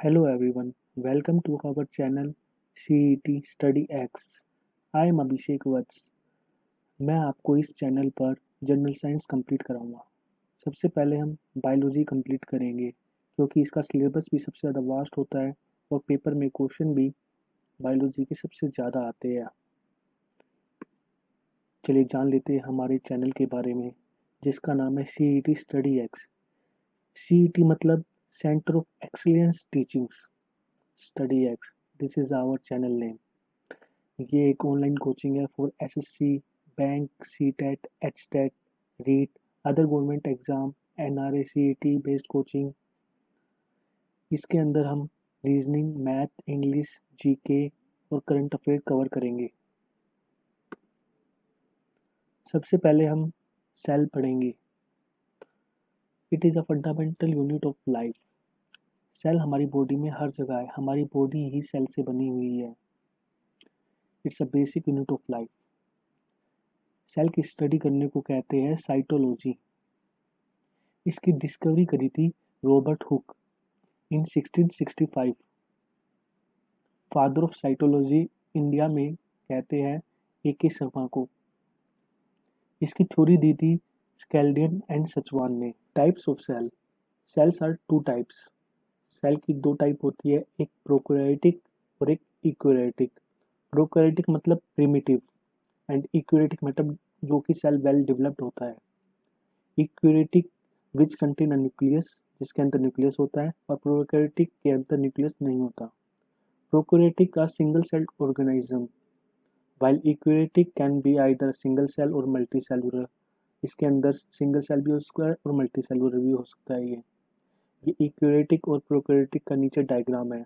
Hello everyone, welcome to our channel CET Study X. I am Abhishek Vats. मैं आपको इस channel पर general science complete कराऊंगा। सबसे पहले हम बायोलॉजी कंप्लीट करेंगे क्योंकि इसका सिलेबस भी सबसे ज़्यादा वास्ट होता है और पेपर में क्वेश्चन भी बायोलॉजी के सबसे ज़्यादा आते हैं। चलिए जान लेते हैं हमारे चैनल के बारे में जिसका नाम है CET स्टडी एक्स। CET मतलब centre of excellence teachings study X. This is our channel name. ये एक ऑनलाइन कोचिंग है for SSC, bank, CTET, HTET, REET, other government exam, NRA CET based coaching. इसके अंदर हम रीजनिंग, मैथ, इंग्लिश, जीके और current affair cover करेंगे। सबसे पहले हम सेल पढ़ेंगे। It is a fundamental unit of life. Cell हमारी बॉडी में हर जगह है, हमारी बॉडी ही सेल से बनी हुई है। It's a basic unit of life. Cell की स्टडी करने को कहते हैं साइटोलॉजी। इसकी डिस्कवरी करी थी Robert Hooke in 1665। Father of cytology India में कहते हैं AK शर्मा को। इसकी थ्योरी दी थी स्केल्डियन एंड सचवान ने। Types of cell. Cells are two types. Cell की दो टाइप होती है, एक प्रोकैरियोटिक और एक यूकैरियोटिक। प्रोकैरियोटिक मतलब प्रिमिटिव एंड यूकैरियोटिक मतलब जो कि सेल वेल डेवलप्ड होता है। Eukaryotic which contain a nucleus, जिसके अंदर न्यूक्लियस होता है, और प्रोकैरियोटिक के अंदर न्यूक्लियस नहीं होता। Prokaryotic are single-celled organism, while eukaryotic can be either single cell or multicellular. इसके अंदर सिंगल सेल भी हो सकता है और मल्टी सेलुलर भी हो सकता है। ये यूकैरियोटिक और प्रोकैरियोटिक का नीचे डायग्राम है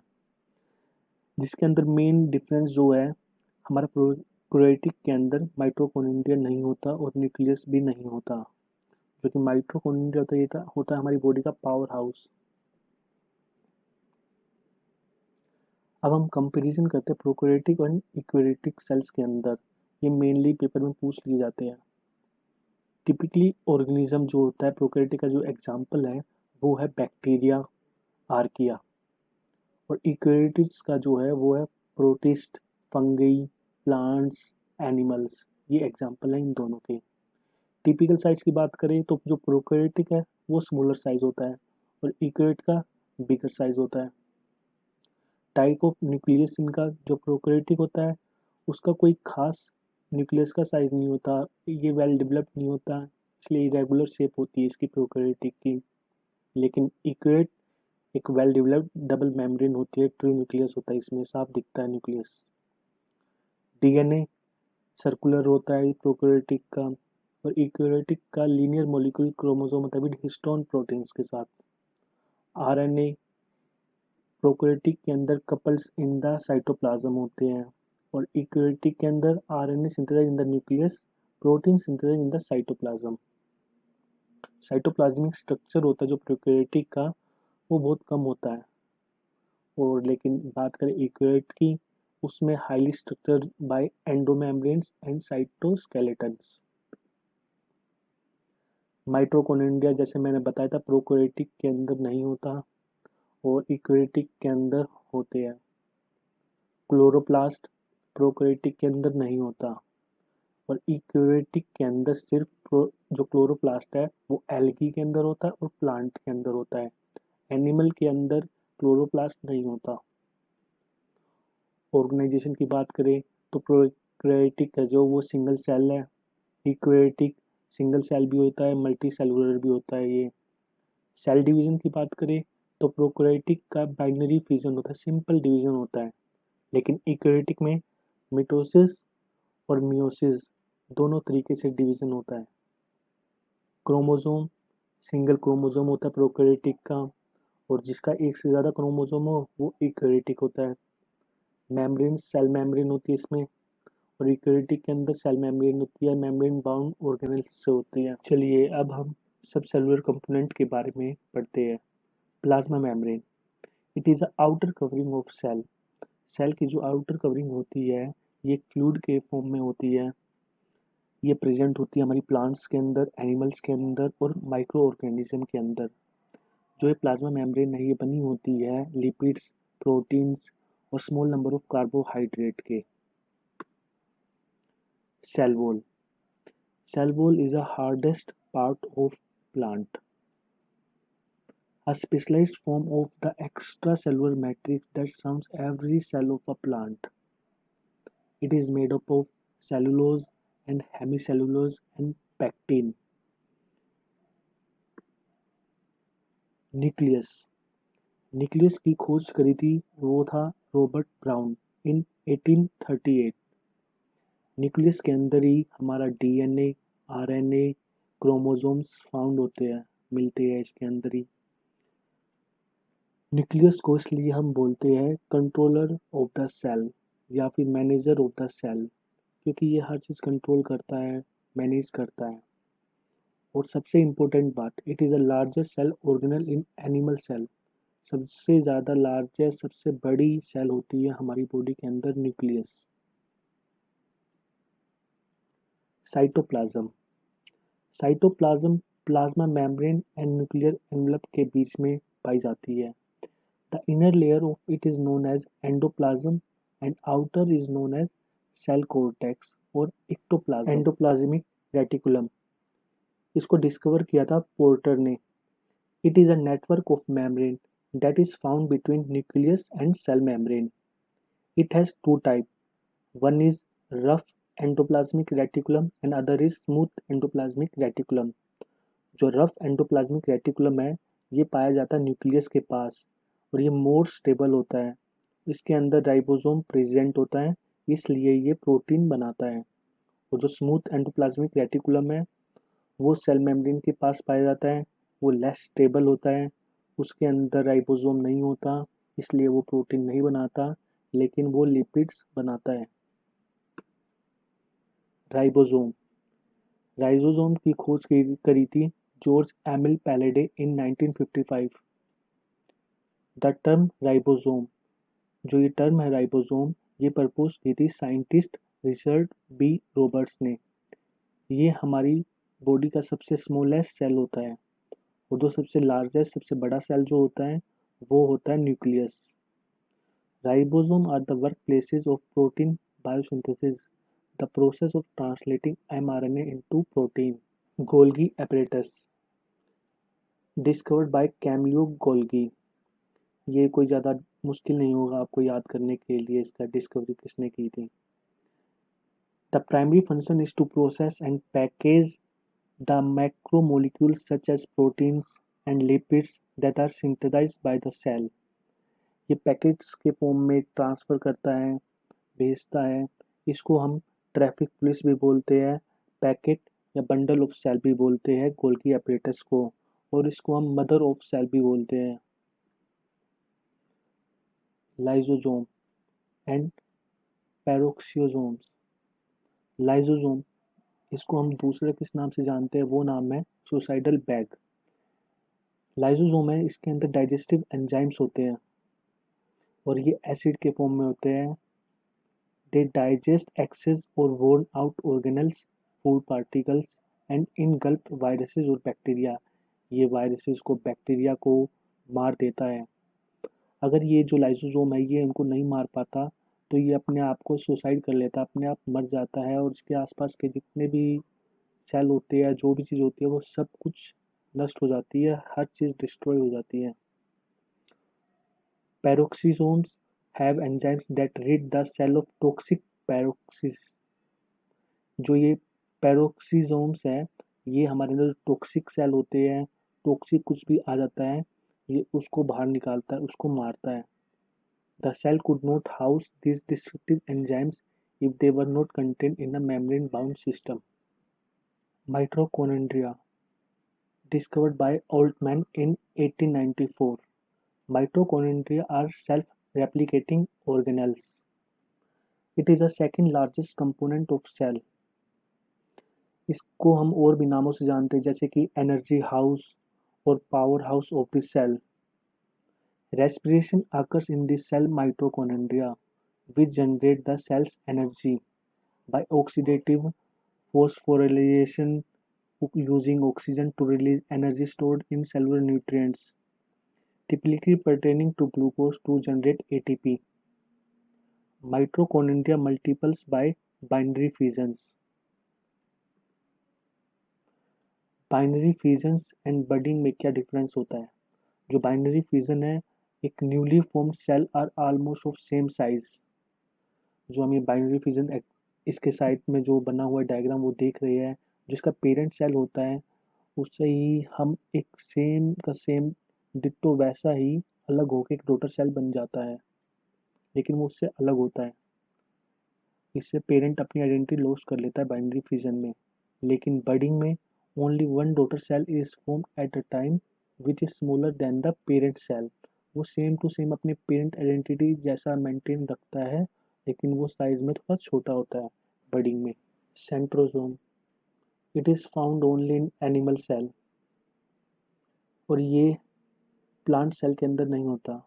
जिसके अंदर मेन डिफरेंस जो है, हमारा प्रोकैरियोटिक के अंदर माइटोकॉन्ड्रिया नहीं होता और न्यूक्लियस भी नहीं होता। जो कि माइटोकॉन्ड्रिया होता है हमारी बॉडी का पावर हाउस। अब हम कंपैरिजन करते हैं प्रोकैरियोटिक और यूकैरियोटिक सेल्स के अंदर। ये मेनली पेपर में पूछ लिए जाते हैं। टिपिकली ऑर्गेनिज्म जो होता है प्रोकैरियोटिक का, जो एग्जांपल है वो है बैक्टीरिया, आर्किया। और यूकैरियोटिक्स का जो है वो है प्रोटिस्ट, फंगी, प्लांट्स, एनिमल्स। ये एग्जांपल है इन दोनों के। टिपिकल साइज की बात करें तो जो प्रोकैरियोटिक है वो स्मॉलर साइज होता है और यूकैरियोट का बिगर साइज होता है। टाइप ऑफ न्यूक्लियस इनका जो प्रोकैरियोटिक होता है उसका कोई खास न्यूक्लियस का साइज नहीं होता, ये वेल डेवलप्ड नहीं होता, इसलिए इरेगुलर शेप होती है इसकी प्रोकैरियोटिक की। लेकिन यूकैरियोट एक वेल डेवलप्ड डबल मेम्ब्रेन होती है, ट्रू न्यूक्लियस होता है, इसमें साफ दिखता है न्यूक्लियस। डीएनए सर्कुलर होता है प्रोकैरियोटिक का, और यूकैरियोटिक का लीनियर मॉलिक्यूल क्रोमोसोम मतलब हिस्टोन प्रोटीन्स के साथ। आरएनए प्रोकैरियोटिक के अंदर कपल्स इन द साइटोप्लाज्म होते हैं और यूकैरियोटिक के अंदर RNA synthesise in the nucleus, protein synthesise in the cytoplasm. Cytoplasmic structure होता है जो प्रोकैरियोटिक का वो बहुत कम होता है, और लेकिन बात करें यूकैरियोट की उसमें highly structured by endomembranes and cytoskeletons. Mitochondria जैसे मैंने बताया था प्रोकैरियोटिक के अंदर नहीं होता और यूकैरियोटिक के अंदर होते हैं। क्लोरोप्लास्ट प्रोकैरियोटिक के अंदर नहीं होता और यूकैरियोटिक के अंदर सिर्फ जो क्लोरोप्लास्ट है वो एल्गी के अंदर होता है और प्लांट के अंदर होता है। एनिमल के अंदर क्लोरोप्लास्ट नहीं होता। ऑर्गेनाइजेशन की बात करें तो प्रोकैरियोटिक है जो वो सिंगल सेल है, यूकैरियोटिक सिंगल सेल भी होता है, मल्टी सेलुलर भी होता है। ये सेल डिवीजन की बात करें तो प्रोकैरियोटिक का बाइनरी फिजन होता है, सिंपल डिवीजन होता है, लेकिन यूकैरियोटिक में मिटोसिस और मियोसिस दोनों तरीके से डिवीजन होता है। क्रोमोसोम सिंगल क्रोमोसोम होता है प्रोकैरियोटिक का, और जिसका एक से ज़्यादा क्रोमोसोम हो वो यूकैरियोटिक होता है। मेम्ब्रेन सेल मेम्ब्रेन होती है इसमें, और यूकैरियोटिक के अंदर सेल मेम्ब्रेन होती है, मेम्ब्रेन बाउंड ऑर्गेनेल्स से होती है। चलिए अब हम सब सेलुलर कंपोनेंट के बारे में पढ़ते हैं। Plasma membrane, it is a outer covering of cell. Cell की जो आउटर कवरिंग होती है ये एक फ्लूइड के फॉर्म में होती है। ये प्रेजेंट होती है हमारी प्लांट्स के अंदर, एनिमल्स के अंदर और माइक्रो ऑर्गेनिज्म के अंदर। जो ये प्लाज्मा मेम्ब्रेन है ये बनी होती है लिपिड्स, प्रोटीन्स और स्मॉल नंबर ऑफ कार्बोहाइड्रेट के। Cell wall. Cell wall is the hardest part of plant, a specialized form of the extracellular matrix that surrounds every cell of a plant. It is made up of cellulose and hemicellulose and pectin. Nucleus. Nucleus की खोज करी थी वो था Robert brown इन 1838। Nucleus के अंदर ही हमारा DNA, RNA, chromosomes found होते हैं, मिलते हैं इसके अंदर ही। न्यूक्लियस को इसलिए हम बोलते हैं कंट्रोलर ऑफ द सेल या फिर मैनेजर ऑफ द सेल, क्योंकि ये हर चीज़ कंट्रोल करता है, मैनेज करता है। और सबसे इम्पोर्टेंट बात, it is the largest cell organelle in animal cell. सबसे ज़्यादा लार्जेस्ट, सबसे बड़ी सेल होती है हमारी बॉडी के अंदर nucleus. Cytoplasm. Cytoplasm plasma membrane and nuclear envelope के बीच में पाई जाती है। The inner layer of it is known as endoplasm and outer is known as cell cortex or ectoplasm. Endoplasmic reticulum. इसको डिस्कवर किया था पोर्टर ने। It is a network of membrane that is found between nucleus and cell membrane. It has two types. One is rough endoplasmic reticulum and other is smooth endoplasmic reticulum. जो rough endoplasmic reticulum है ये पाया जाता है nucleus के पास और ये more stable होता है। इसके अंदर राइबोसोम प्रेजेंट होता है, इसलिए ये प्रोटीन बनाता है। और जो स्मूथ एंडोप्लाज्मिक रेटिकुलम है वो सेल मेम्ब्रेन के पास पाया जाता है, वो लेस स्टेबल होता है, उसके अंदर राइबोसोम नहीं होता, इसलिए वो प्रोटीन नहीं बनाता, लेकिन वो लिपिड्स बनाता है। राइबोसोम। राइबोसोम की खोज करी थी George Emil Palade in 1955। The term ribosome, जो ये टर्म है राइबोसोम, ये प्रपोज की थी साइंटिस्ट रिचर्ड बी रॉबर्ट्स ने। ये हमारी बॉडी का सबसे स्मॉलेस्ट सेल होता है और जो सबसे लार्जेस्ट, सबसे बड़ा सेल जो होता है वो होता है nucleus. Ribosome are the work places of protein biosynthesis, the process of translating mRNA into protein. Golgi apparatus, discovered by Camillo Golgi. ये कोई ज़्यादा मुश्किल नहीं होगा आपको याद करने के लिए इसका डिस्कवरी किसने की थी। The primary function is to process and package the macromolecules such as proteins and lipids that are synthesised by the cell. ये पैकेट्स के फॉर्म में ट्रांसफ़र करता है, भेजता है। इसको हम ट्रैफिक पुलिस भी बोलते हैं, पैकेट या बंडल ऑफ सेल भी बोलते हैं गोल्गी एपरेटस को, और इसको हम मदर ऑफ सेल भी बोलते हैं। Lysosome and पैरोक्सियोसोम्स। लाइसोसोम, इसको हम दूसरे किस नाम से जानते हैं, वो नाम है सुसाइडल बैग। लाइसोसोम है, इसके अंदर डाइजेस्टिव एंजाइम्स होते हैं और ये एसिड के फॉर्म में होते हैं। दे डाइजेस्ट एक्सेस और worn out organelles, food particles and engulf viruses और बैक्टीरिया। ये वायरसेस को, बैक्टीरिया को मार देता है। अगर ये जो लाइसोसोम है ये इनको नहीं मार पाता तो ये अपने आप को सुसाइड कर लेता, अपने आप मर जाता है और इसके आसपास के जितने भी सेल होते हैं, जो भी चीज़ होती है, वो सब कुछ नष्ट हो जाती है, हर चीज़ डिस्ट्रॉय हो जाती है। Peroxisomes have enzymes that rid the cell of toxic peroxides. जो ये पैरोक्सिसोम्स है ये हमारे अंदर टॉक्सिक सेल होते हैं, टॉक्सिक कुछ भी आ जाता है ये उसको बाहर निकालता है, उसको मारता है। The cell could not house these destructive enzymes if they were not contained in a membrane-bound system. Mitochondria, discovered by Altman in 1894. Mitochondria are self-replicating organelles. It is the second largest component of cell. इसको हम और भी नामों से जानते हैं जैसे कि एनर्जी हाउस और power house of the cell. Respiration occurs in the cell mitochondria, which generate the cell's energy by oxidative phosphorylation using oxygen to release energy stored in cellular nutrients. typically pertaining to glucose to generate ATP. Mitochondria multiples by binary fissions. Binary fissions and budding में क्या difference होता है? जो binary fission है, एक newly formed cell are almost of same size. जो हम ये बाइनरी फिजन इसके साइड में जो बना हुआ डायग्राम वो देख रहे हैं, जिसका पेरेंट सेल होता है उससे ही हम एक सेम का सेम डिट्टो वैसा ही अलग होकर एक डॉटर सेल बन जाता है, लेकिन वो उससे अलग होता है। इससे पेरेंट अपनी आइडेंटिटी लॉस कर लेता है बाइनरी फिजन में। लेकिन बडिंग में only one daughter cell is form at a time which is smaller than the parent cell. वो सेम टू सेम अपनी पेरेंट आइडेंटिटी जैसा मेंटेन रखता है, लेकिन वो साइज में थोड़ा छोटा होता है बडिंग में। Centrosome, it is found only in animal cell, और ये प्लांट सेल के अंदर नहीं होता।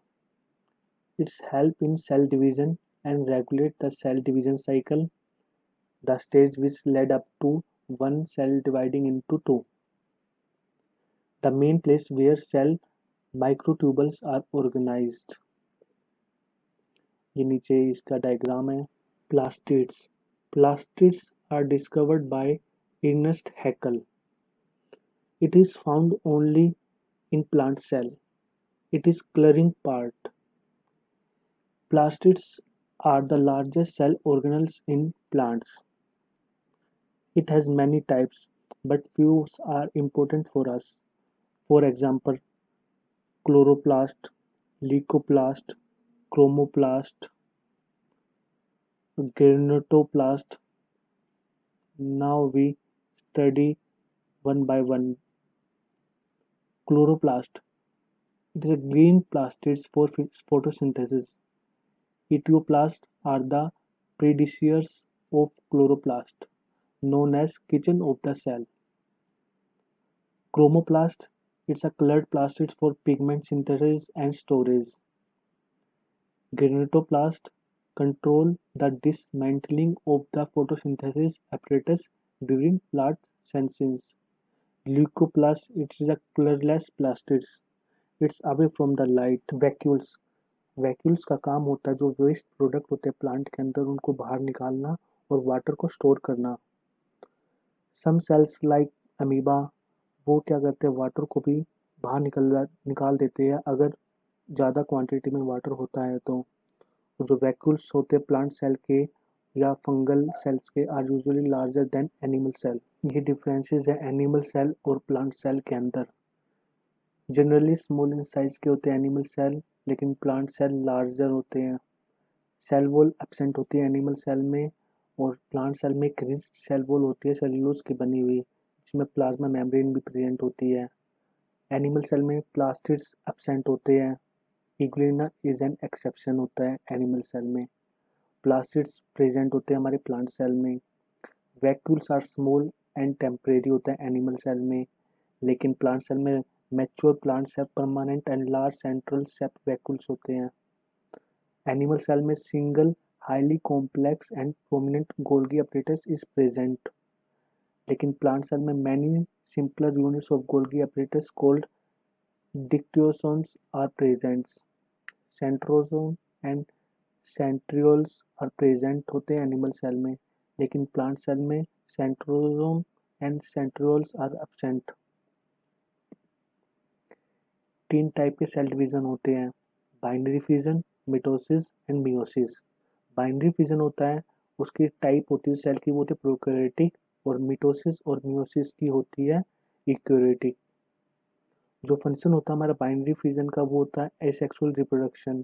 Its help in cell division and regulate the cell division cycle, the stage which led up to one cell dividing into two. The main place where cell microtubules are organized. ये नीचे इसका diagram है। Plastids. Plastids are discovered by Ernest Haeckel. It is found only in plant cell. It is coloring part. Plastids are the largest cell organelles in plants. It has many types, but few are important for us. For example, chloroplast, leucoplast, chromoplast, granatoplast. Now we study one by one. Chloroplast. It is a green plastids for photosynthesis. Etioplasts are the predecessors of chloroplast, known as kitchen of the cell. Chromoplast. It's a colored plastids for pigment synthesis and storage. Granatoplast control the dismantling of the photosynthesis apparatus during plant senescence. Leucoplast, it is a colorless plastids. It's away from the light. Vacuoles. Vacuoles का काम होता है जो waste product होते हैं plant के अंदर उनको बाहर निकालना और वाटर को स्टोर करना। सम सेल्स लाइक अमीबा, वो क्या करते हैं, वाटर को भी बाहर निकाल देते हैं अगर ज़्यादा क्वांटिटी में वाटर होता है तो। जो वैक्यूल्स होते हैं प्लांट सेल के या फंगल सेल्स के are usually larger than animal cell. ये डिफरेंसेस है एनिमल सेल और प्लांट सेल के अंदर। जनरली स्मॉल इन साइज के होते हैं एनिमल सेल, लेकिन प्लांट सेल लार्जर होते हैं। सेल वॉल एब्सेंट होती है एनिमल सेल में, और प्लांट सेल में एक रिज्ड सेल वॉल होती है सेल्यूलोज की बनी हुई, जिसमें प्लाज्मा मेम्ब्रेन भी प्रेजेंट होती है। एनिमल सेल में प्लास्टिड्स एब्सेंट होते हैं। इग्लिना इज एन एक्सेप्शन होता है एनिमल सेल में। प्लास्टिड्स प्रेजेंट होते हैं हमारे प्लांट सेल में। Vacuoles are small and temporary होता है एनिमल सेल में, लेकिन प्लांट सेल में mature plant cell permanent and large central sap vacuoles होते हैं। एनिमल सेल में single highly complex and prominent Golgi apparatus is present, लेकिन प्लांट सेल में many simpler units of Golgi apparatus called dictyosomes are present. Centrosome and centrioles are present होते हैं animal cell में, लेकिन plant cell में centrosome and centrioles are absent. 3 type के cell division होते हैं, binary fission, mitosis and meiosis. Binary fission होता है, उसकी टाइप होती है सेल की, वो होती है प्रोकैरियोटिक, और मिटोसिस और मियोसिस की होती है यूकैरियोटिक। जो फंक्शन होता है हमारा बाइनरी फिजन का वो होता है एसेक्सुअल रिप्रोडक्शन,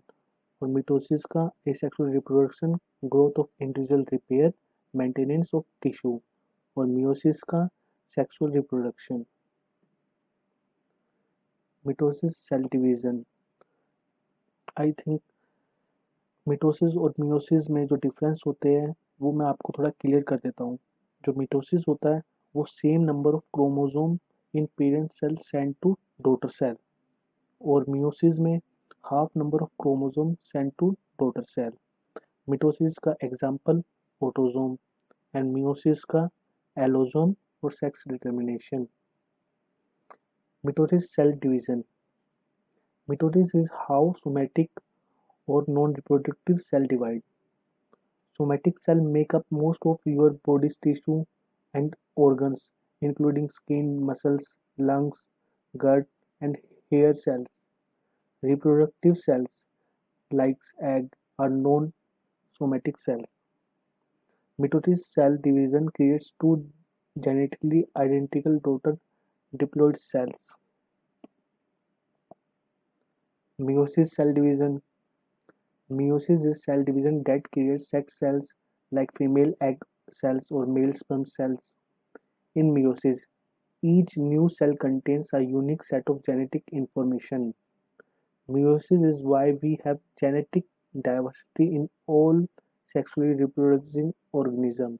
और मिटोसिस का asexual reproduction, growth of individual, repair, maintenance of tissue, और मियोसिस का sexual reproduction. Mitosis cell division, I think mitosis और मियोसिस में जो डिफरेंस होते हैं वो मैं आपको थोड़ा क्लियर कर देता हूँ। जो मिटोसिस होता है वो same number of chromosome in parent cell send to daughter cell, और मियोसिस में half number of chromosome send to daughter cell. Mitosis का एग्जाम्पल ऑटोसोम एंड मियोसिस का एलोसोम और sex determination. Mitosis cell division, Mitosis is how somatic or non-reproductive cell divide. Somatic cells make up most of your body's tissue and organs, including skin, muscles, lungs, gut, and hair cells. Reproductive cells, like egg, are non-somatic cells. Mitotic cell division creates two genetically identical daughter diploid cells. Meiosis cell division. Meiosis is cell division that creates sex cells like female egg cells or male sperm cells. In meiosis, each new cell contains a unique set of genetic information. Meiosis is why we have genetic diversity in all sexually reproducing organisms.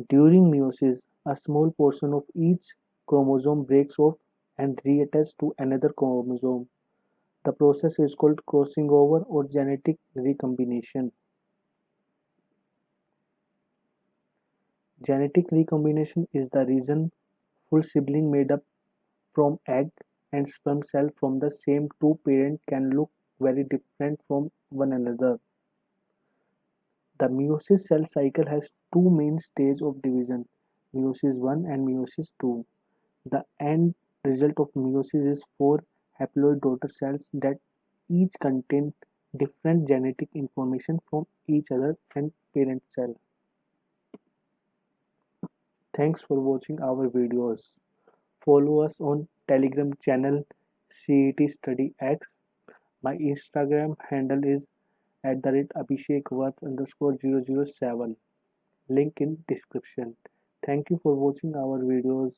During meiosis, a small portion of each chromosome breaks off and reattaches to another chromosome. The process is called crossing over or genetic recombination. Genetic recombination is the reason full sibling made up from egg and sperm cell from the same two parents can look very different from one another. The meiosis cell cycle has two main stages of division, meiosis I and meiosis II. The end result of meiosis is four haploid daughter cells that each contain different genetic information from each other and parent cell. Thanks for watching our videos. Follow us on Telegram channel CET Study X. My Instagram handle is @abhishekvats_007. Link in description. Thank you for watching our videos.